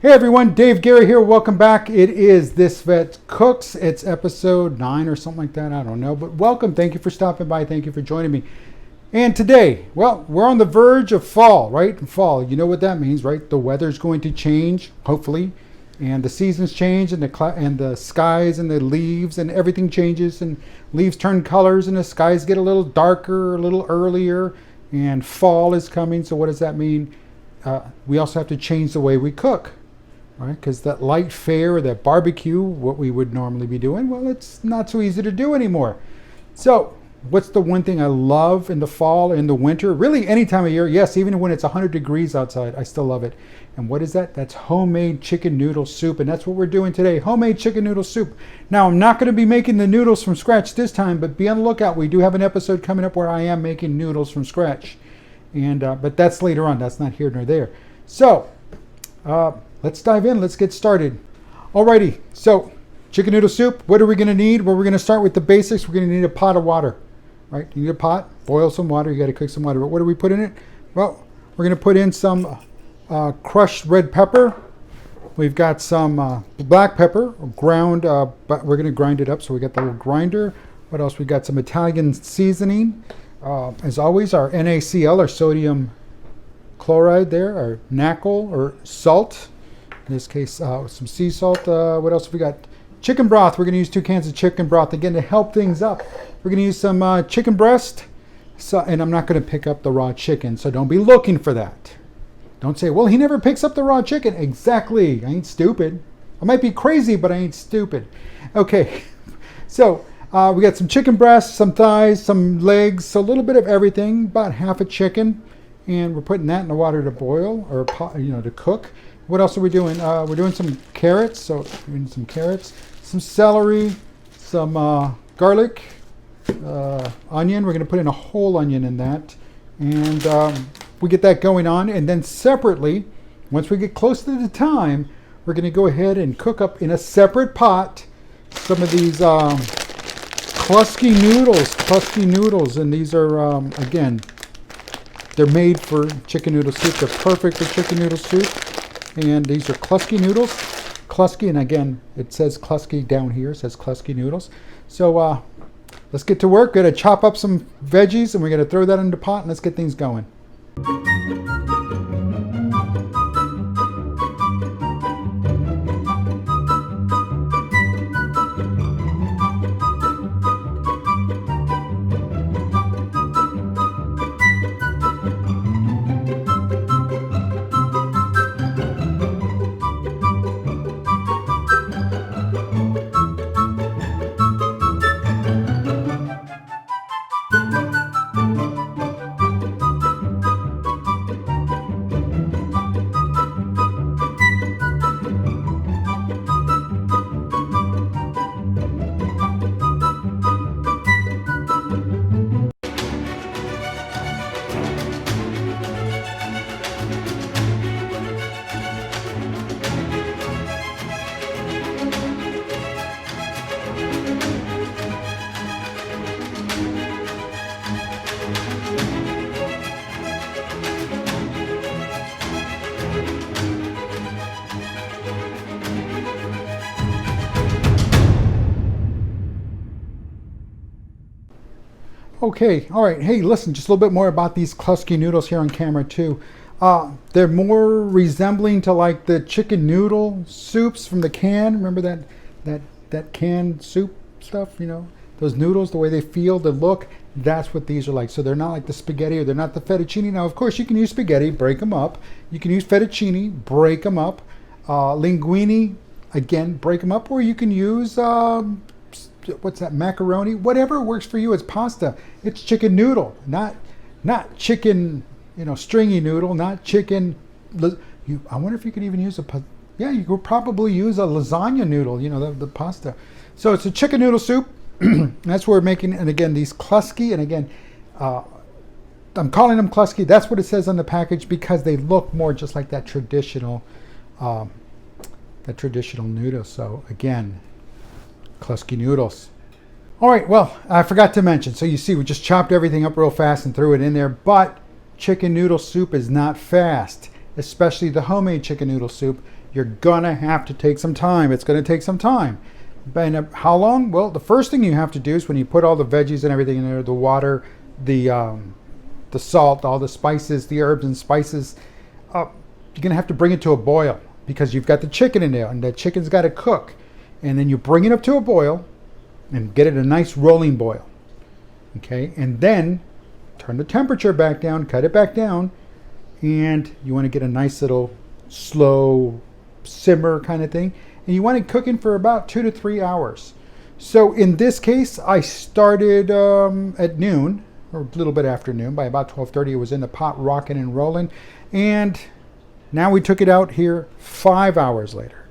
Hey everyone, Dave Gary here. Welcome back. It is This Vet Cooks. It's episode 9 or something like that. I don't know. But welcome. Thank you for stopping by. Thank you for joining me. And today, well, we're on the verge of fall, right? Fall. You know what that means, right? The weather's going to change, hopefully. And the seasons change and the skies and the leaves and everything changes. And leaves turn colors and the skies get a little darker, a little earlier. And fall is coming. So what does that mean? We also have to change the way we cook. Right, because that light fare or that barbecue, what we would normally be doing, well, it's not so easy to do anymore. So what's the one thing I love in the fall, in the winter, really any time of year? Yes, even when it's 100 degrees outside, I still love it. And what is that? That's homemade chicken noodle soup. And that's what we're doing today, homemade chicken noodle soup. Now, I'm not going to be making the noodles from scratch this time, but be on the lookout. We do have an episode coming up where I am making noodles from scratch. And but that's later on. That's not here nor there. So, let's dive in. Let's get started. Alrighty, so chicken noodle soup. What are we going to need? Well, we're going to start with the basics. We're going to need a pot of water. Right? You need a pot. Boil some water. You got to cook some water. But what do we put in it? Well, we're going to put in some crushed red pepper. We've got some black pepper ground, but we're going to grind it up. So we got the little grinder. What else? We got some Italian seasoning. As always, our NaCl, or sodium chloride there, or NaCl, or salt. In this case, some sea salt. What else have we got? Chicken broth. We're going to use 2 cans of chicken broth again to help things up. We're going to use some chicken breast. And I'm not going to pick up the raw chicken, so don't be looking for that. Don't say, well, he never picks up the raw chicken. Exactly. I ain't stupid. I might be crazy, but I ain't stupid. Okay. So we got some chicken breasts, some thighs, some legs, so a little bit of everything, about half a chicken. And we're putting that in the water to boil, or to cook. What else are we doing? We're doing some carrots. So we're doing some carrots, some celery, some garlic, onion. We're going to put in a whole onion in that, and we get that going on. And then separately, once we get close to the time, we're going to go ahead and cook up in a separate pot some of these Kluski noodles. And these are again, they're made for chicken noodle soup. They're perfect for chicken noodle soup. And these are Kluski noodles. Kluski, and again, it says Kluski down here. It says Kluski noodles. So let's get to work. We're going to chop up some veggies, and we're going to throw that in the pot, and let's get things going. Okay, all right. Hey, listen, just a little bit more about these Kluski noodles here on camera too. They're more resembling to like the chicken noodle soups from the can. Remember that canned soup stuff? You know, those noodles, the way they feel, the look. That's what these are like. So they're not like the spaghetti, or they're not the fettuccine. Now, of course, you can use spaghetti, break them up. You can use fettuccine, break them up. Linguine, again, break them up. Or you can use what's that, macaroni, whatever works for you. It's pasta. It's chicken noodle, not chicken, stringy noodle, not chicken. I wonder if you could even use you could probably use a lasagna noodle, the pasta. So it's a chicken noodle soup. That's what we're making. And again, these Kluski, and again, I'm calling them Kluski. That's what it says on the package, because they look more just like that traditional noodle. So again, Kluski noodles. All right, well, I forgot to mention, so you see we just chopped everything up real fast and threw it in there, but chicken noodle soup is not fast, especially the homemade chicken noodle soup. you're gonna have to take some time. It's gonna take some time. And how long? Well, the first thing you have to do is when you put all the veggies and everything in there, the water, the salt, all the spices, the herbs and spices, you're gonna have to bring it to a boil because you've got the chicken in there, and the chicken's got to cook. And then you bring it up to a boil and get it a nice rolling boil. Okay, and then turn the temperature back down, cut it back down, and you want to get a nice little slow simmer kind of thing. And you want it cooking for about 2 to 3 hours. So in this case, I started at noon, or a little bit after noon. By about 12:30, it was in the pot rocking and rolling. And now we took it out here 5 hours later.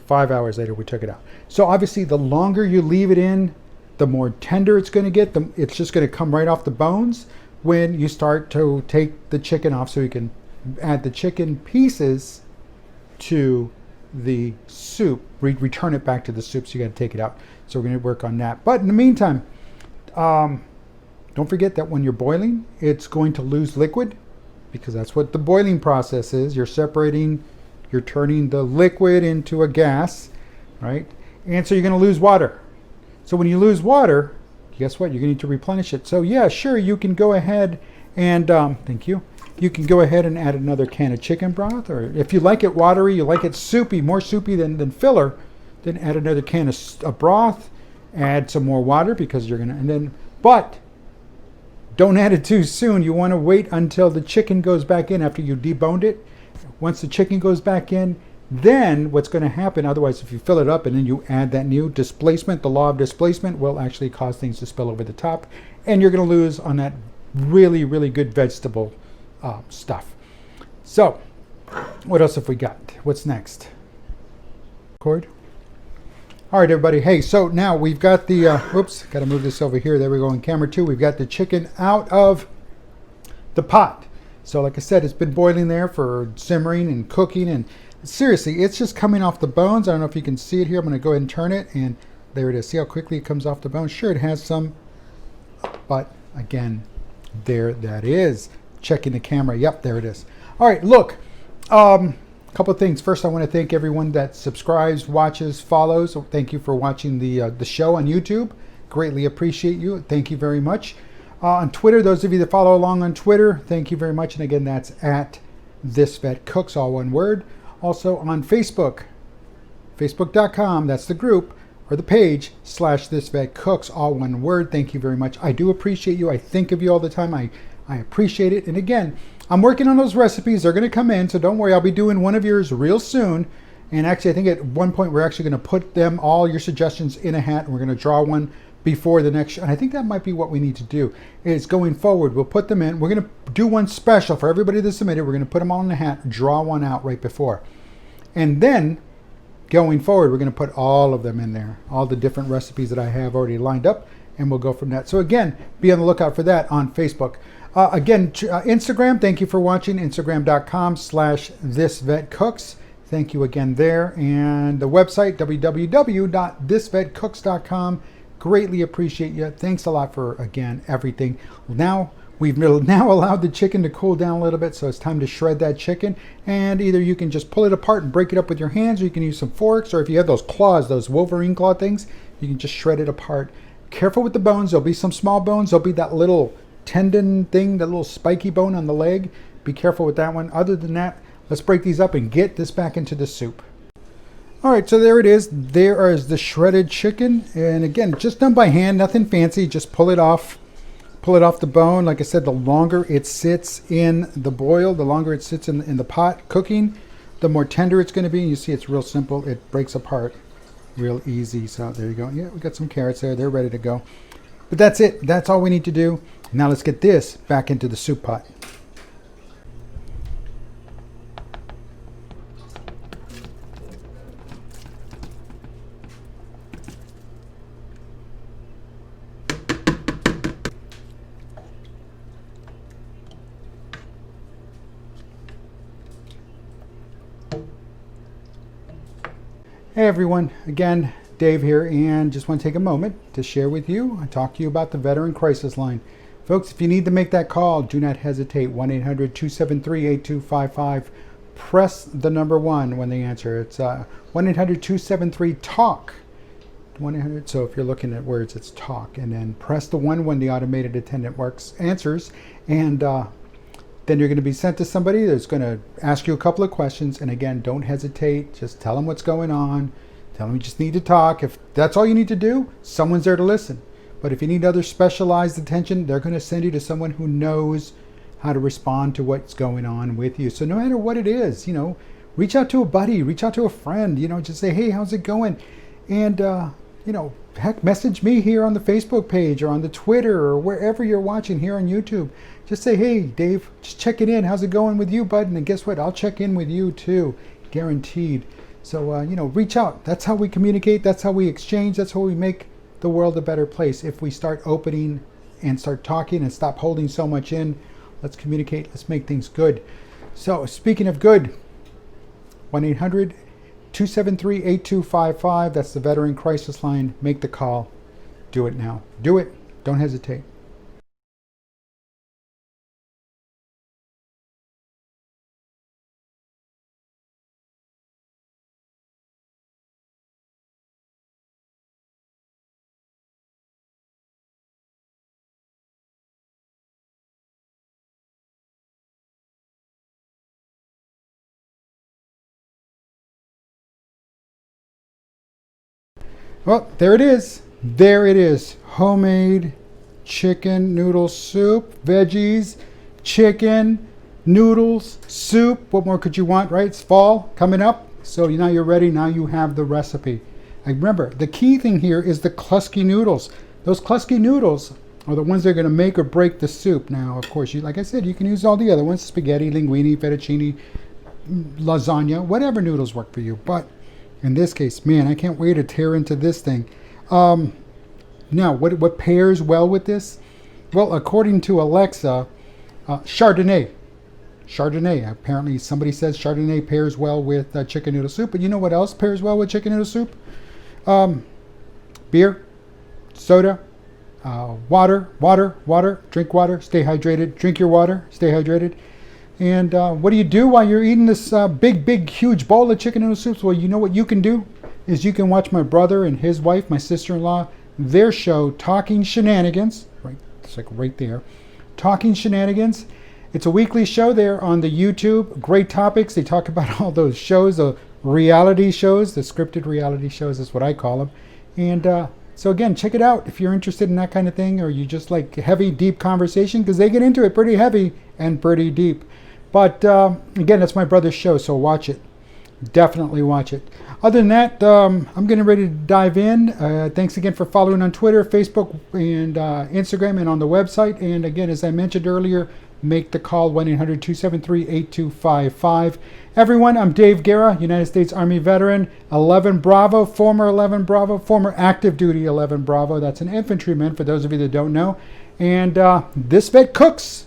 5 hours later, we took it out. So obviously, the longer you leave it in, the more tender it's going to get. It's just going to come right off the bones when you start to take the chicken off, so you can add the chicken pieces to the soup. Return it back to the soup, so you got to take it out. So we're going to work on that. But in the meantime, don't forget that when you're boiling, it's going to lose liquid, because that's what the boiling process is. You're turning the liquid into a gas, right? And so you're going to lose water. So when you lose water, guess what? You're going to need to replenish it. So yeah, sure, you can go ahead and, thank you. You can go ahead and add another can of chicken broth, or if you like it watery, you like it soupy, more soupy than filler, then add another can of broth, add some more water because you're going to, but don't add it too soon. You want to wait until the chicken goes back in after you deboned it. Once the chicken goes back in, then what's going to happen, otherwise if you fill it up and then you add that new displacement, the law of displacement will actually cause things to spill over the top, and you're going to lose on that really, really good vegetable stuff. So what else have we got? What's next? Record. All right, everybody. Hey, so now we've got the, whoops, got to move this over here. There we go in camera 2. We've got the chicken out of the pot. So like I said, it's been boiling there for simmering and cooking, and seriously, it's just coming off the bones. I don't know if you can see it here. I'm going to go ahead and turn it, and there it is. See how quickly it comes off the bone? Sure, it has some, but again, there that is. Checking the camera. Yep, there it is. All right, look, a couple of things. First, I want to thank everyone that subscribes, watches, follows. So thank you for watching the show on YouTube. Greatly appreciate you. Thank you very much. On Twitter, those of you that follow along on Twitter, thank you very much. And again, that's at thisvetcooks, all one word. Also on Facebook, facebook.com, that's the group, or the page, /thisvetcooks, all one word. Thank you very much. I do appreciate you. I think of you all the time. I appreciate it. And again, I'm working on those recipes. They're going to come in, so don't worry. I'll be doing one of yours real soon. And actually, I think at one point, we're actually going to put them, all your suggestions, in a hat, and we're going to draw one before the next show. And I think that might be what we need to do, is going forward, we'll put them in. We're going to do one special for everybody that submitted. We're going to put them all in a hat, draw one out right before. And then, going forward, we're going to put all of them in there, all the different recipes that I have already lined up, and we'll go from that. So again, be on the lookout for that on Facebook. Again, Instagram, thank you for watching, instagram.com/thisvetcooks. Thank you again there. And the website, www.thisvetcooks.com. Greatly appreciate you. Thanks a lot for, again, everything. Now, we've allowed the chicken to cool down a little bit, so it's time to shred that chicken. And either you can just pull it apart and break it up with your hands, or you can use some forks, or if you have those claws, those Wolverine claw things, you can just shred it apart. Careful with the bones. There'll be some small bones. There'll be that little tendon thing, that little spiky bone on the leg. Be careful with that one. Other than that, let's break these up and get this back into the soup. All right, so there it is. There is the shredded chicken. And again, just done by hand, nothing fancy. Just pull it off the bone. Like I said, the longer it sits in the boil, the longer it sits in the pot cooking, the more tender it's going to be. You see, it's real simple. It breaks apart real easy. So there you go. Yeah, we got some carrots there. They're ready to go. But that's it. That's all we need to do. Now let's get this back into the soup pot. Hey everyone, again, Dave here, and just want to take a moment to share with you and talk to you about the Veteran Crisis Line. Folks, if you need to make that call, do not hesitate. 1-800-273-8255. press the number 1 when they answer. It's 1-800-273-TALK. 1-800. So if you're looking at words, it's talk, and then press the 1 when the automated attendant answers, and then you're going to be sent to somebody that's going to ask you a couple of questions. And again, don't hesitate. Just tell them what's going on. Tell them you just need to talk. If that's all you need to do, someone's there to listen. But if you need other specialized attention, they're going to send you to someone who knows how to respond to what's going on with you. So no matter what it is, reach out to a buddy, reach out to a friend, just say, hey, how's it going? And, heck, message me here on the Facebook page or on the Twitter or wherever you're watching here on YouTube. Just say, hey, Dave, just checking in. How's it going with you, bud? And then guess what? I'll check in with you too, guaranteed. So, reach out. That's how we communicate. That's how we exchange. That's how we make the world a better place. If we start opening and start talking and stop holding so much in, let's communicate. Let's make things good. So, speaking of good, 1-800-273-8255. That's the Veteran Crisis Line. Make the call. Do it now. Do it. Don't hesitate. Well, there it is. There it is. Homemade chicken noodle soup, veggies, chicken, noodles, soup. What more could you want, right? It's fall coming up. So now you're ready. Now you have the recipe. And remember, the key thing here is the Kluski noodles. Those Kluski noodles are the ones that are going to make or break the soup. Now, of course, like I said, you can use all the other ones. Spaghetti, linguine, fettuccine, lasagna, whatever noodles work for you. But in this case, man, I can't wait to tear into this thing. Now, what pairs well with this? Well, according to Alexa, Chardonnay. Chardonnay. Apparently, somebody says Chardonnay pairs well with chicken noodle soup. But you know what else pairs well with chicken noodle soup? Beer, soda, water. Drink water. Stay hydrated. Drink your water. Stay hydrated. And what do you do while you're eating this big, huge bowl of chicken noodle soups? Well, you know what you can do is you can watch my brother and his wife, my sister-in-law, their show, Talking Shenanigans. Right, it's like right there. Talking Shenanigans. It's a weekly show there on the YouTube. Great topics. They talk about all those shows, the reality shows, the scripted reality shows is what I call them. And so again, check it out if you're interested in that kind of thing, or you just like heavy, deep conversation, because they get into it pretty heavy and pretty deep. But again, that's my brother's show, so watch it. Definitely watch it. Other than that, I'm getting ready to dive in. Thanks again for following on Twitter, Facebook, and Instagram, and on the website. And again, as I mentioned earlier, make the call, 1-800-273-8255. Everyone, I'm Dave Guerra, United States Army veteran, 11 Bravo, former 11 Bravo, former active duty 11 Bravo. That's an infantryman, for those of you that don't know. And this vet cooks.